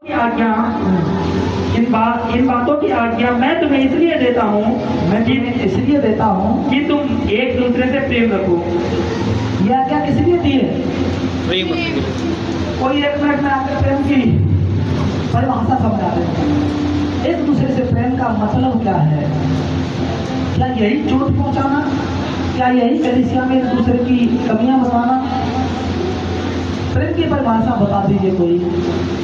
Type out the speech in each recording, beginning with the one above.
की आज्ञा इन बातों की आज्ञा मैं तुम्हें इसलिए देता हूँ कि तुम एक दूसरे से प्रेम रखो। यह आज्ञा किस लिए दी है? कोई एक मिनट में आकर प्रेम की परिभाषा समझा दे। एक दूसरे से प्रेम का मतलब क्या है? क्या यही चोट पहुंचाना? क्या यही कलीसिया में एक दूसरे की कमियां बताना? प्रेम की परिभाषा बता दीजिए कोई,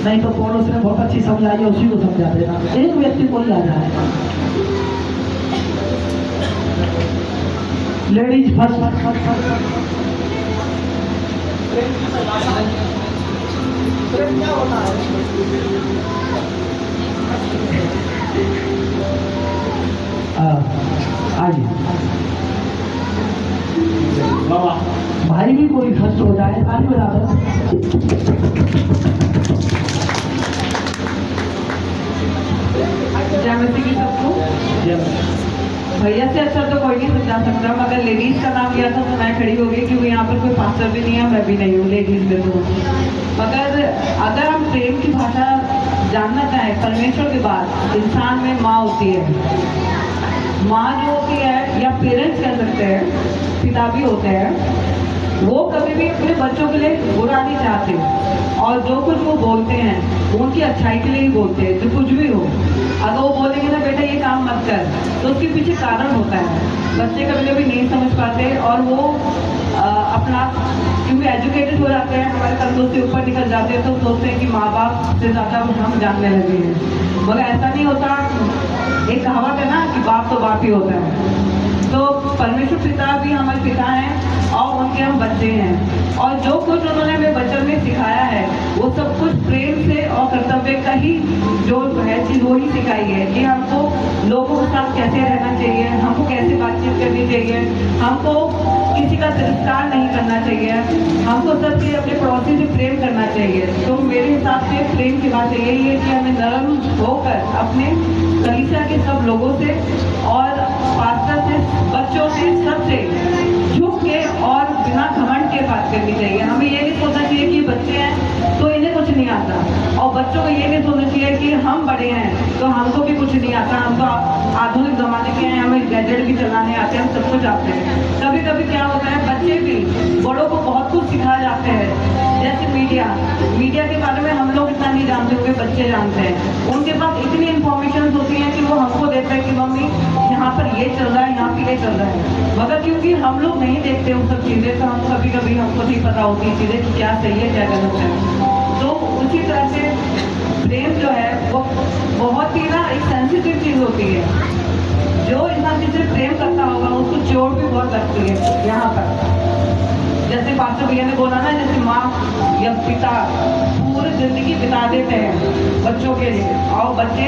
नहीं तो पौलुस ने बहुत अच्छी समझाई है, उसी को समझा देना। एक व्यक्ति कोई आ जाए, लेडीज फर्स्ट। प्रेम क्या होता है? आइए भाई भी कोई फर्स्ट हो जाए, आज बराबर। जैमसी की सबको भैया से अच्छा तो कोई नहीं समझा सकता, मगर लेडीज का नाम लिया था तो मैं खड़ी हो गई, क्योंकि यहाँ पर कोई पास्टर भी नहीं है, मैं भी नहीं हूँ लेडीज में तो। मगर अगर हम प्रेम की भाषा जानना चाहें, परमेश्वर के बाद इंसान में माँ होती है। माँ जो होती है, या पेरेंट्स कह सकते हैं, पिता भी होते हैं, वो कभी भी अपने बच्चों के लिए बुरा नहीं चाहते, और जो कुछ वो बोलते हैं वो उनकी अच्छाई के लिए ही बोलते हैं। जो कुछ भी हो, अगर वो बोलेंगे ना बेटा ये काम मत कर, तो उसके पीछे कारण होता है। बच्चे कभी कभी नहीं समझ पाते, और वो अपना क्योंकि एजुकेटेड हो जाते हैं, हमारे कंधों से ऊपर निकल जाते हैं, तो सोचते हैं कि माँ बाप से ज़्यादा हम जानने लगे हैं, मगर ऐसा नहीं होता। एक कहावत है ना कि बाप तो बाप ही होता है। तो परमेश्वर पिता भी हमारे पिता हैं, और उनके हम बच्चे हैं, और जो कुछ उन्होंने हमें बचपन में सिखाया है वो सब कुछ प्रेम से और कर्तव्य का ही जो है चीज़ वो ही सिखाई है, कि हमको लोगों के साथ कैसे रहना चाहिए, हमको कैसे बातचीत करनी चाहिए, हमको किसी का तिरस्कार नहीं करना चाहिए, हमको सबसे अपने पड़ोसी से प्रेम करना चाहिए। तो मेरे हिसाब से प्रेम की बात यही है कि हमें नरम होकर अपने कलीसिया के सब लोगों से और पास्टर से, बच्चों से, सबसे झुक के और बिना घमंड के बात करनी चाहिए। हमें ये नहीं सोचना चाहिए कि बच्चे हैं तो इन्हें कुछ नहीं आता, और बच्चों को ये नहीं सोचना चाहिए कि हम बड़े हैं तो हमको भी कुछ नहीं आता, हम तो आधुनिक जमाने के हैं, हमें गैजेट भी चलाने आते हैं, हम सब कुछ आते हैं। कभी कभी क्या होता है, बच्चे भी बड़ों को बहुत कुछ सिखा जाते हैं। जैसे मीडिया के बारे में हम लोग इतना नहीं जानते होंगे, बच्चे जानते हैं। उनके पास इतनी इन्फॉर्मेशन होती है कि वो हमको देते हैं कि मम्मी यहाँ पर ये चल रहा है, यहाँ पे ये चल रहा है, मगर क्योंकि हम लोग नहीं देखते उन सब चीज़ें, तो हम कभी कभी हमको नहीं पता होती चीज़ें कि क्या सही है क्या गलत है। तो उसी तरह से प्रेम जो है वो बहुत ही ना एक सेंसिटिव चीज़ होती है। जो इंसान जिससे प्रेम करता होगा उसको चोट भी बहुत लगती है यहाँ पर। जैसे पास्टर भैया ने बोला ना, जैसे माँ या पिता पूरी जिंदगी बिता देते हैं बच्चों के लिए, और बच्चे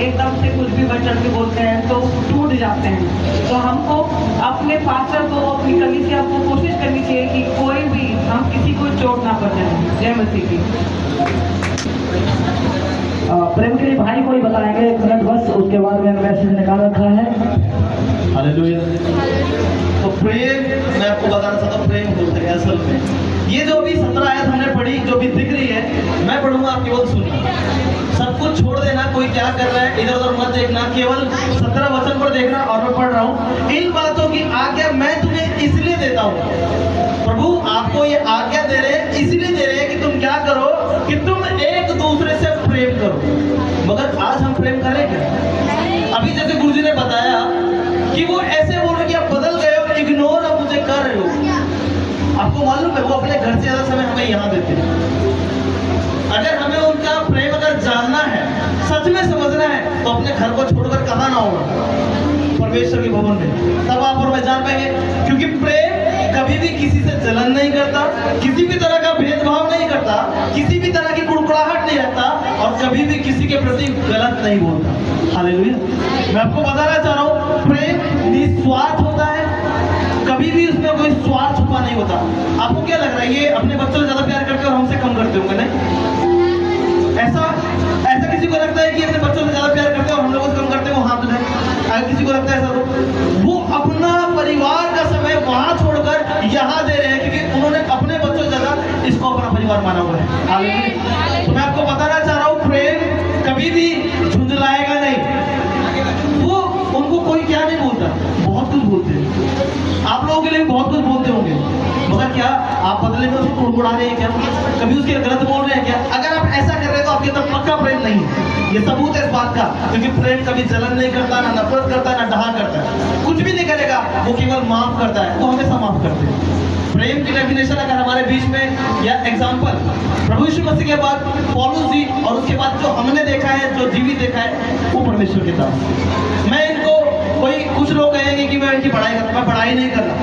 एकदम से कुछ भी बढ़ चढ़ के बोलते हैं तो टूट जाते हैं। तो हमको अपने पास्टर को, अपनी कलीसिया को कोशिश करनी चाहिए कि कोई भी हम किसी को चोट ना पहुंचाएं। जय मसीह की। प्रेम के लिए भाई कोई बताएंगे, एक मिनट बस, उसके बाद मैंने मैसेज निकाल रखा है। हालेलुया। तो प्रेम, मैं आपको बताना चाहता हूँ प्रेम बोलते हैं असल में। ये जो अभी 17 आयत हमने पढ़ी, जो भी दिख रही है, मैं पढ़ूंगा, आप केवल सुनिए। सब कुछ छोड़ देना, कोई क्या कर रहा है इधर उधर मत देखना, केवल 17 वचन पर देखना। और मैं पढ़ रहा हूँ, इन बातों की आज्ञा मैं तुम्हें इसलिए देता हूँ। प्रभु आपको ये आज्ञा दे रहे हैं, इसलिए दे रहे हैं कि तुम क्या करो, कि तुम एक दूसरे से प्रेम करो। मगर आज हम प्रेम करें क्या? अभी जैसे गुरुजी ने बताया कि वो ऐसे बोल रहे कि आप बदल गए हो, इग्नोर आप मुझे कर रहे हो। आपको मालूम है वो अपने घर से ज्यादा समय हमें यहाँ देते हैं। अगर हमें उनका प्रेम अगर जानना है, सच में समझना है, तो अपने घर को छोड़कर कहाँ ना होगा, परमेश्वर के भवन में, तब आप और मैं जान पाएंगे। क्योंकि प्रेम कभी भी किसी से जलन नहीं करता, किसी भी तरह का भेदभाव नहीं करता, किसी भी तरह की कुड़कुड़ाहट नहीं रखता, और कभी भी किसी के प्रति गलत नहीं बोलता। हालेलुया। मैं आपको बताना चाह रहा हूँ, प्रेम निस्वार्थ होता है, कभी भी उसमें कोई स्वार्थ छुपा नहीं होता। आपको क्या लग रहा है, ये अपने बच्चों से ज्यादा प्यार करते हैं और हमसे कम करते होंगे? नहीं, ऐसा किसी को लगता है कि अपने बच्चों से ज्यादा प्यार करते हैं और हम लोगों से कम करते हैं? वो हाथ उठाए। अगर किसी को लगता है ऐसा, तो वो अपना परिवार का समय वहां छोड़कर यहाँ दे रहे हैं, क्योंकि उन्होंने अपने बच्चों से ज्यादा इसको अपना परिवार माना हुआ है। तो मैं आपको बताना चाह रहा हूँ, प्रेम आप बदले में उसको उड़ा रहे हैं क्या? कभी उसके गलत बोल रहे हैं क्या? अगर आप ऐसा कर रहे हैं तो आपके अंदर पक्का प्रेम नहीं है। ये सबूत है इस बात का, क्योंकि प्रेम कभी जलन नहीं करता, ना नफरत करता, ना डहा करता है, कुछ भी नहीं करेगा, वो केवल माफ करता है, वो हमेशा माफ करते हैं। प्रेम की डेफिनेशन अगर हमारे बीच में या एग्जाम्पल प्रभु यीशु मसीह के बाद पौलुस जी और उसके बाद जो हमने देखा है, जो जीवित देखा है, वो परमेश्वर के साथ। मैं इनको कोई कुछ लोग कहेंगे कि मैं इनकी बड़ाई करता, मैं बड़ाई नहीं कर रहा।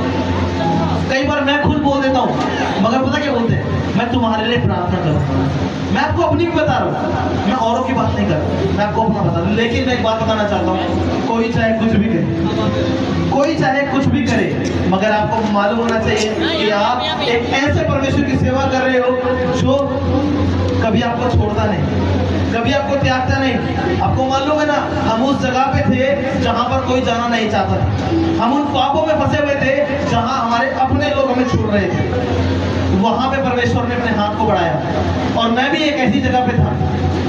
कई बार मैं खुद बोल देता हूँ, मगर पता क्या बोलते हैं? मैं तुम्हारे लिए प्रार्थना करूँ। मैं आपको अपनी भी बता रहा हूँ, मैं औरों की बात नहीं कर रहा, मैं आपको अपना बता रहा हूँ। लेकिन मैं एक बात बताना चाहता हूँ, कोई चाहे कुछ भी करे, कोई चाहे कुछ भी करे, मगर आपको मालूम होना चाहिए कि आप एक ऐसे परमेश्वर की सेवा कर रहे हो जो कभी आपको छोड़ता नहीं, कभी आपको त्यागता नहीं। आपको मालूम है ना, हम उस जगह पे थे जहाँ पर कोई जाना नहीं चाहता था, हम उन पापों में फंसे हुए थे जहाँ हमारे अपने लोग हमें छोड़ रहे थे। वहाँ पे परमेश्वर ने अपने हाथ को बढ़ाया, और मैं भी एक ऐसी जगह पे था।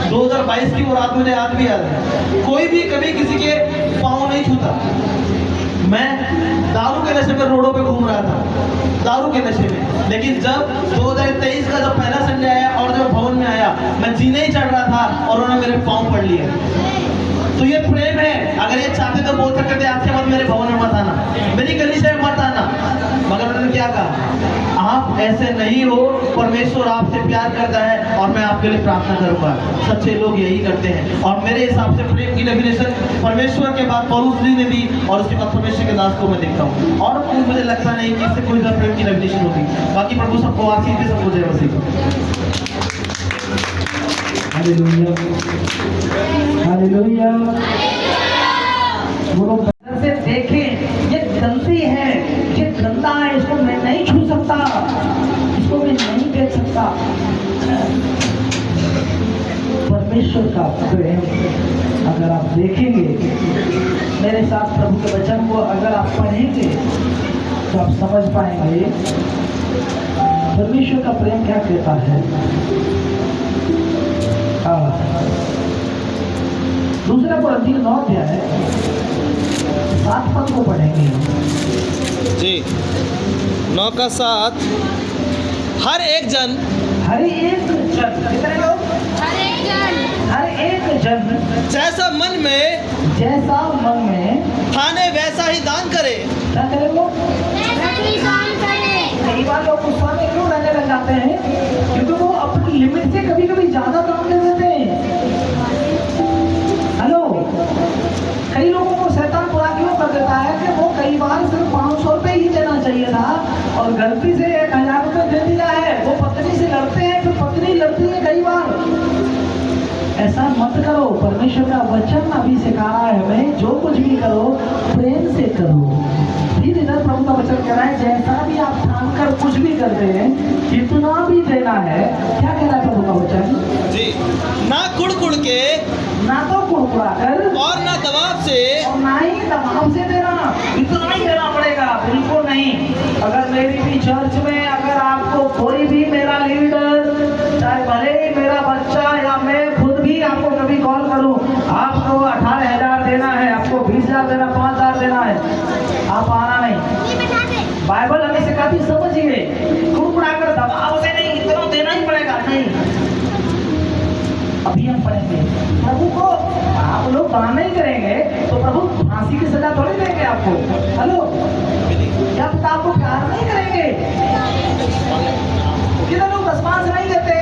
2022 की वो रात मुझे आज भी याद है। कोई भी कभी किसी के पाँव नहीं छूता। मैं दारू के नशे में रोडों पे घूम रहा था, दारू के नशे में। लेकिन जब 2023 का जब पहला संडे आया और जब भवन में आया, मैं जीने ही चढ़ रहा था और उन्होंने मेरे पाँव पड़ लिए। तो ये प्रेम है। अगर ये चाहते तो बोल सकते थे आज के बाद मेरे भवन में मत आना, मेरी गली से मत आना, मगर उन्होंने क्या कहा? आप ऐसे नहीं हो, परमेश्वर आपसे प्यार करता है और मैं आपके लिए प्रार्थना करूंगा। सच्चे लोग यही करते हैं, और मेरे हिसाब से प्रेम की डेफिनेशन परमेश्वर के बाद पौलुस जी ने दी, और उसके बाद परमेश्वर के दास को मैं देखता हूँ। और कोई मुझे लगता नहीं कि इससे कोई ज़्यादा प्रेम की डेफिनेशन होगी। बाकी प्रभु सबको आशीष दे, सबको जय मसीह। Hallelujah, hallelujah. वो लोग से देखें, ये गलती है, ये गंदा है, इसको मैं नहीं छू सकता, इसको मैं नहीं देख सकता। परमेश्वर का प्रेम अगर आप देखेंगे, मेरे साथ प्रभु के वचन को अगर आप पढ़ेंगे तो आप समझ पाएंगे परमेश्वर का प्रेम क्या कहता है। दूसरा कोरिन्थियों 9 अध्याय 7 पद को पढ़ेंगे जी। 9 का 7। हर एक जन कितने लोग? हर एक जन जैसा मन में ठाने वैसा ही दान करे। क्या करे वो? कई बार लोग गुस्सा में क्यों रहने लग जाते हैं? क्योंकि वो अपनी लिमिट से कभी कभी ज्यादा दान दे देते हैं। हेलो, कई लोगों को शैतान बुरा क्यों कर देता है कि वो कई बार सिर्फ 500 रुपये ही देना चाहिए था और गलती से 1000 रुपये दे दिया है। वो पत्नी से लड़ते हैं, फिर पत्नी लड़ती है कई बार। ऐसा मत करो। परमेश्वर का वचन अभी सिखा रहा है हमें, जो कुछ भी करो प्रेम से करो। फिर इधर प्रभु का वचन कह रहा है, जैसा भी आप ठान कर कुछ भी करते हैं, जितना भी देना है। क्या कह रहा है प्रभु का वचन जी? ना कुड़ के, ना तो कुड़कुड़ा कर, और ना दबाव से, और ना ही दबाव से देना। इतना ही देना पड़ेगा? बिल्कुल नहीं। अगर मेरी भी चर्च में अगर आपको कोई भी मेरा लीडर, चाहे भले ही मेरा बच्चा या मैं खुद भी आपको कभी कॉल करूं, आपको 18,000 देना है, आपको 20,000 देना, 5,000 देना है, आप आना नहीं। बाइबल हमें सिखाती, समझिए, कुड़कुड़ा कर दबाव से नहीं, इतना देना ही पड़ेगा। नहीं, अभी हम पढ़ेंगे प्रभु को। आप लोग दान नहीं करेंगे तो प्रभु फांसी की सजा थोड़ी देंगे आपको। हेलो, क्या पिता आपको प्यार नहीं करेंगे? कितने लोग दशमांश नहीं देते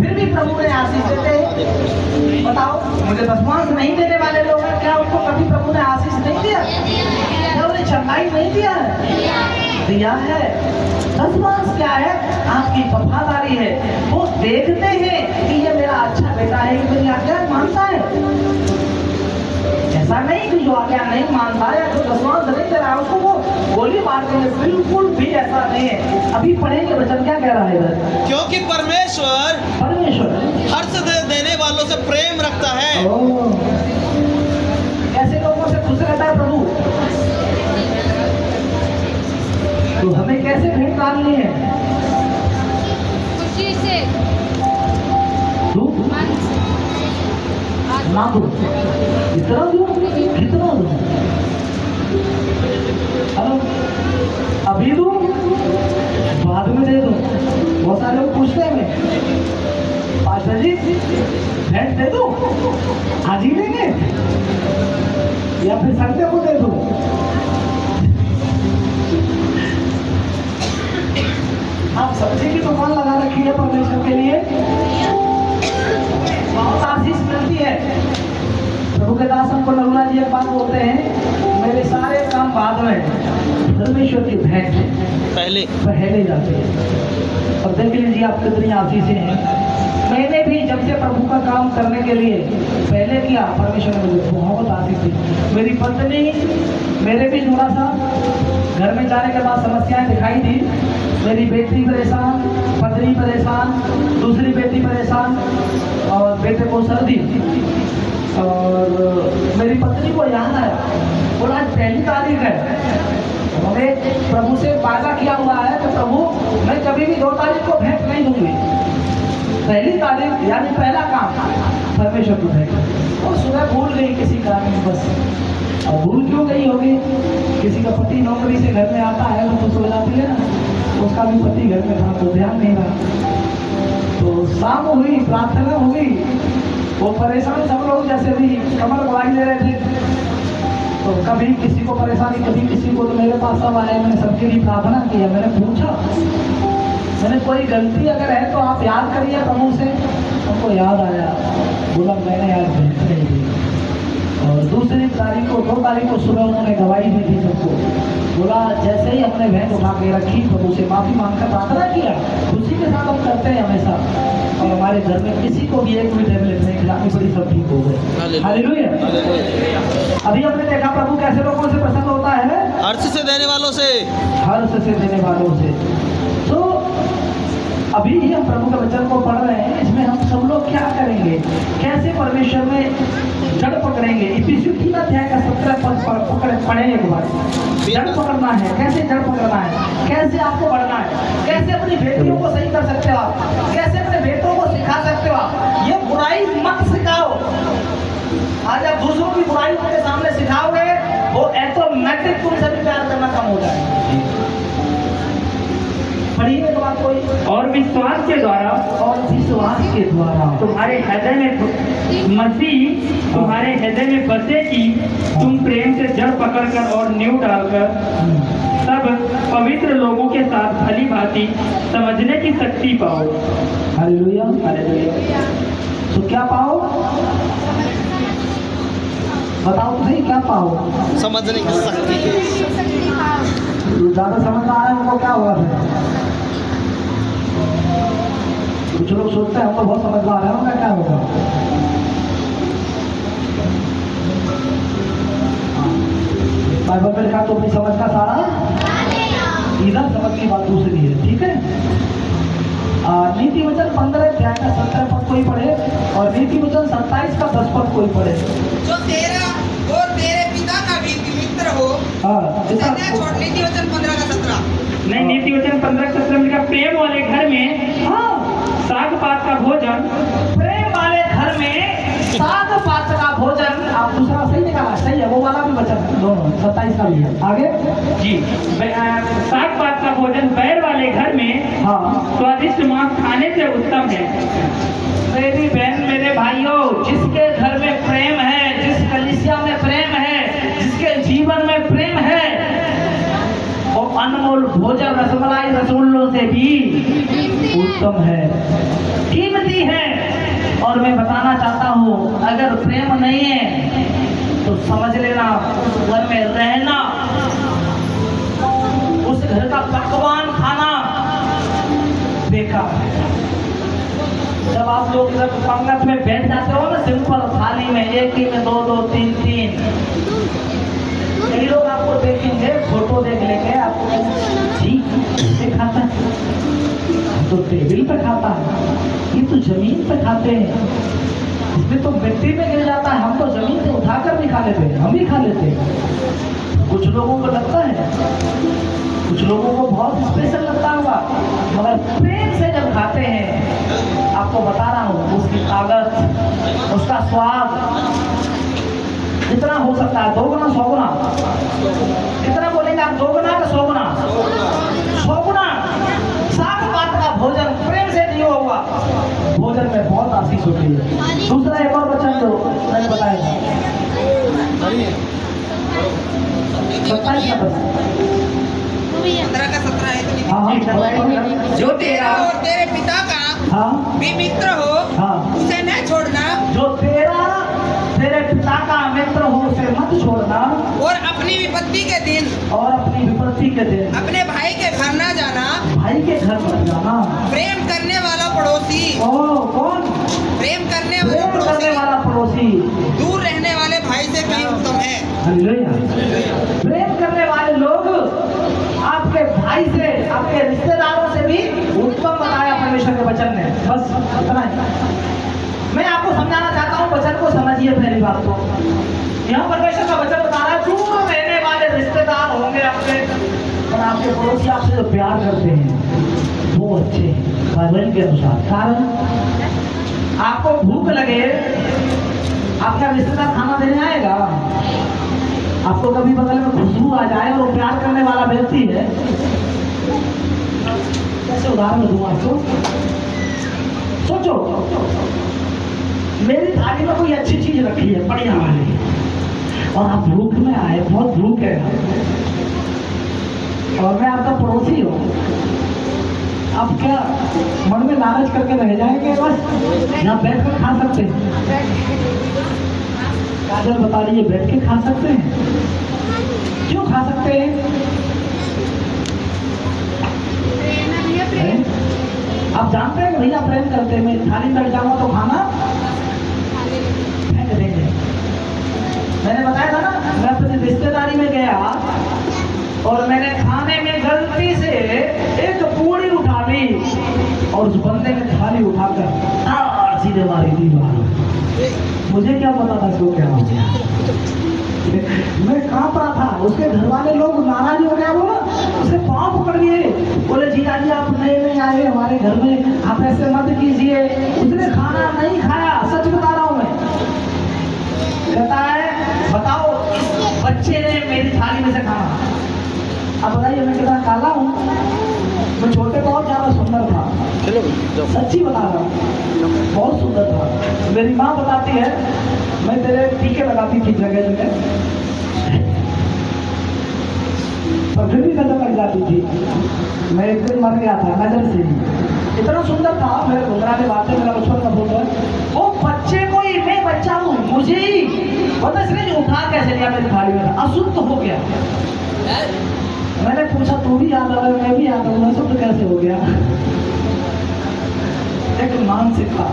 फिर भी प्रभु ने आशीष देते? बताओ, मुझे दशमांश नहीं देने वाले लोग हैं, क्या उनको कभी प्रभु ने आशीष नहीं दिया? क्या उन्हें चंगाई नहीं दिया? दिया है। दशमांश क्या है? आपकी वफादारी है। वो देखते हैं कि ये मेरा अच्छा बेटा है, ये मेरी आज्ञा मानता है। ऐसा नहीं कि जो आज्ञा नहीं मानता है, जो दशमांश नहीं दे रहा है, उसको वो गोली मार देंगे। बिल्कुल भी ऐसा नहीं है। अभी पढ़ेंगे वचन क्या कह रहा है इधर। क्योंकि परमेश्वर हर्ष देने वालों से प्रेम रखता है। ऐसे लोगों से खुश रहता है प्रभु। तो हमें कैसे भेंट डालनी है? खुशी से ना दो, इतना दो, कितना दो। हेलो, अभी दूं बाद में दे दूं? बहुत सारे लोग पूछते हैं मैं, पास्टर जी भेंट दे दूं आज ही लेंगे या फिर संडे को दे दूं? आप सब्जी की दुकान लगा रखी है परमेश्वर के लिए, बहुत आशीष मिलती है। प्रभु के दास हमको नरुला जी एक बात बोलते हैं, मेरे सारे काम बाद में, परमेश्वर की भेंट पहले जाते हैं। और देख लीजिए आप कितनी आशीषें हैं। मैंने भी जब से प्रभु का काम करने के लिए पहले किया, परमेश्वर ने मुझे बहुत आशीष दी। मेरी पत्नी, मेरे भी थोड़ा सा घर में जाने के बाद समस्याएं दिखाई दी। मेरी बेटी परेशान, पत्नी परेशान, दूसरी बेटी परेशान और बेटे को सर्दी। और मेरी पत्नी को याद आया, बोला आज पहली तारीख है, हमने प्रभु से वादा किया हुआ है कि प्रभु मैं कभी भी 2 तारीख को भेंट नहीं दूंगी। पहली तारीख यानी पहला काम परमेश्वर को भेंट। और सुबह भूल गई किसी कारण बस। और भूल क्यों गई होगी? किसी का पति नौकरी से घर में आता है तो सो जाती है ना, उसका भी पति घर में था तो ध्यान नहीं रहा। तो शाम हुई, प्रार्थना हुई, वो परेशान सब लोग जैसे भी कमर बढ़ाई ले रहे थे। तो कभी किसी को परेशानी, कभी किसी को, तो मेरे पास सब आए, मैंने सबके लिए प्रार्थना किया। मैंने पूछा, मैंने कोई गलती अगर है तो आप याद करिए प्रभु से। उनको याद आया, बोला मैंने याद नहीं दी। और दूसरी तारीख को, 2 तारीख को सुबह उन्होंने गवाही दी थी सबको। बोला जैसे ही अपने बहन उठा के रखी, प्रभु से माफी मांगकर प्रार्थना किया। उसी के साथ हम करते हैं हमेशा। और हमारे घर में किसी को भी एक भी टेबलेट नहीं खिलानी पड़ी, सब ठीक हो गए। हालेलुया। अभी हमने देखा प्रभु कैसे लोगों से प्रसन्न होता है, हर्ष से देने वालों से, हर्ष से देने वालों से। तो अभी हम प्रभु के वचन को पढ़ रहे हैं, इसमें हम सब लोग क्या करेंगे, कैसे परमेश्वर में जड़ पकड़ेंगे। इफिसियों 3 अध्याय का 17 पद पढ़े एक बार। जड़ पकड़ना है, कैसे जड़ पकड़ना है, कैसे आपको बढ़ना है, कैसे अपनी बेटियों को सही कर सकते हो आप, कैसे अपने बेटों को सिखा सकते हो आप। ये बुराई मत सिखाओ। आज आप दूसरों की बुराई उनके सामने सिखाओगे, वो ऑटोमेटिक तुमसे भी प्यार करना कम हो जाएगा। पढ़िए तो बात कोई। और विश्वास के द्वारा, और विश्वास के द्वारा तुम्हारे हृदय में मसीह तुम्हारे हृदय में बसे कि तुम प्रेम से जड़ पकड़कर और नींव डालकर सब पवित्र लोगों के साथ भली भांति समझने की शक्ति पाओ। Hallelujah, hallelujah. तो क्या पाओ? बताओ तो सही, क्या पाओ? समझने की शक्ति। ज्यादा समझ आ रहा है उनको, क्या हुआ है? कुछ लोग सोचते हैं हमको बहुत समझ में आ रहा है, उनका क्या होगा? बाइबल में लिखा तो अपनी समझ का सारा, इधर समझ की बात दूसरी है, ठीक है। नीति वचन 15 अध्याय का 17 पद कोई पढ़े, और नीति वचन 27 का 10 पद कोई पढ़े। जो तेरा और तेरे पिता का भी मित्र हो। नीति वचन 15 का 17 नहीं, नीति वचन 15 का 17 में लिखा प्रेम वाले घर में साग पात का भोजन, प्रेम वाले घर में साग पात का भोजन। आप दूसरा सही निकाला, सही है, वो वाला भी वचन दोनों 27 का भी है। आगे जी, साग पात का भोजन बैर वाले घर में स्वादिष्ट मांस खाने से उत्तम है। मेरी बहन, मेरे भाइयों, जिसके घर में प्रेम है, जिस कलीसिया में प्रेम है, जिसके जीवन में प्रेम है, वो अनमोल भोजन रसमलाई रसगुल्लों से भी उत्तम है, कीमती है। और मैं बताना चाहता हूँ, अगर प्रेम नहीं है तो समझ लेना उस घर में रहना, उस घर का पकवान खाना बेकार है। जब आप लोग जब पंगत में बैठ जाते हो ना, सिंपल थाली में, एक ही में 2 2 3 3, कई लोग आपको देखेंगे, फोटो देख लेंगे, आपको ठीक से खाता है तो टेबल पे खाता है, ये तो जमीन पे खाते हैं, इसमें तो मिट्टी में गिर जाता है, हम तो जमीन से उठाकर भी खा लेते हैं, हम ही खा लेते हैं। कुछ लोगों को लगता है, कुछ लोगों को बहुत स्पेशल लगता होगा, मगर प्रेम से जब खाते हैं, आपको बता रहा हूँ, उसकी ताकत, उसका स्वाद जितना हो सकता है, 2 गुना 100 गुना, कितना बोलेंगे आप? 2 गुना का 100 गुना? 100 गुना सात बात का भोजन प्रेम से नहीं हुआ, भोजन में बहुत आशीष होती है। दूसरा एक और वचन जो मैंने बताया था, 27 का बस। 15 का 17 है तो हाँ हाँ, जो तेरा और तेरे पिता का हाँ भी मित्र हो हाँ, उसे न छोड़ना, जो तेरे पिता का मित्र हो उसे मत छोड़ना, और अपनी विपत्ति के दिन और अपनी विपत्ति के दिन अपने भाई के घर न जाना। भाई के घर मत जाना। प्रेम करने वाला पड़ोसी, ओ कौन? प्रेम करने वाला प्रेम करने पड़ोसी वाला पड़ोसी दूर रहने वाले भाई से कहीं उत्तम है। हालेलुया। प्रेम करने वाले लोग आपके भाई से, आपके रिश्तेदारों से भी उत्तम बताया परमेश्वर के वचन ने। बस इतना ही मैं आपको समझाना चाहता हूँ। वचन को समझिए पहली बात तो। यहाँ परमेश्वर का वचन बता रहा है, दूर रहने वाले रिश्तेदार होंगे आपके, और आपके पड़ोसी आपसे जो प्यार करते हैं वो अच्छे हैं बाइबल के अनुसार। कारण आपको भूख लगे, आपका रिश्तेदार खाना देने आएगा? आपको कभी बगल में खुशबू आ जाए और वो प्यार करने वाला व्यक्ति है, कैसे उदाहरण दूं आपको? सोचो, मेरी थाली में कोई अच्छी चीज रखी है बढ़िया वाली, और आप भूख में आए, बहुत भूख है, और मैं आपका पड़ोसी हूँ, आप क्या मन में लालच करके रह जाएंगे? बस यहाँ बैठ कर खा सकते हैं। काजल बता रही है, बैठ के खा सकते हैं। क्यों खा सकते हैं? आप जानते हैं कि भैया प्रेम करते हैं, मैं थाली बैठ जाऊंगा तो खाना फेंक देंगे। मैंने बताया था ना, मैं अपनी रिश्तेदारी में गया और मैंने खाने में गलती से एक पूरी उठा ली, और उस बंदे ने थाली उठाकर सीधे मारी दीवार। मुझे क्या पता था इसको क्या हो गया। मैं कांप रहा था, उसके घर वाले लोग नाराज हो गया, बोला उसे पाँव पकड़ लिए, बोले जीजा जी आप नए आए हमारे घर में, आप ऐसे मत कीजिए। उसने खाना नहीं खाया, सच बता रहा हूँ मैं। कहता है बताओ, बच्चे ने मेरी थाली में से खाना। अब बताइए मैं कितना काला हूँ? मैं छोटे बहुत ज्यादा सुंदर था, सच्ची बता रहा हूँ, बहुत सुंदर था। मेरी माँ बताती है, मैं तेरे टीके लगाती थी जगह जगह, पर फिर भी नजर लग जाती थी। मैं एक दिन मर गया था नजर से ही, इतना सुंदर था। मेरे घुमराने बातें, मेरा बचपन का फोटो है। वो बच्चे को ही, मैं बच्चा हूँ, मुझे ही पता इसने उठा कैसे लिया मेरी थाली में, अशुद्ध हो गया। मैंने पूछा तू भी याद आ रहा है? मैं भी याद हूँ, अशुद्ध कैसे हो गया? एक मानसिकता।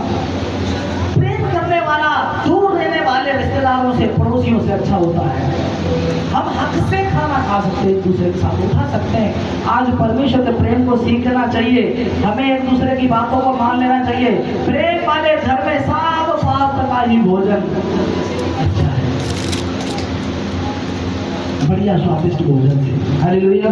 प्रेम करने वाला दूर रहने वाले रिश्तेदारों से, पड़ोसियों से अच्छा होता है। हम हक से खाना खा सकते हैं, एक दूसरे के साथ उठा सकते हैं। आज परमेश्वर के प्रेम को सीखना चाहिए, हमें एक दूसरे की बातों को मान लेना चाहिए। प्रेम वाले घर में साफ पात का ही भोजन अच्छा है, बढ़िया स्वादिष्ट भोजन है। हालेलुया।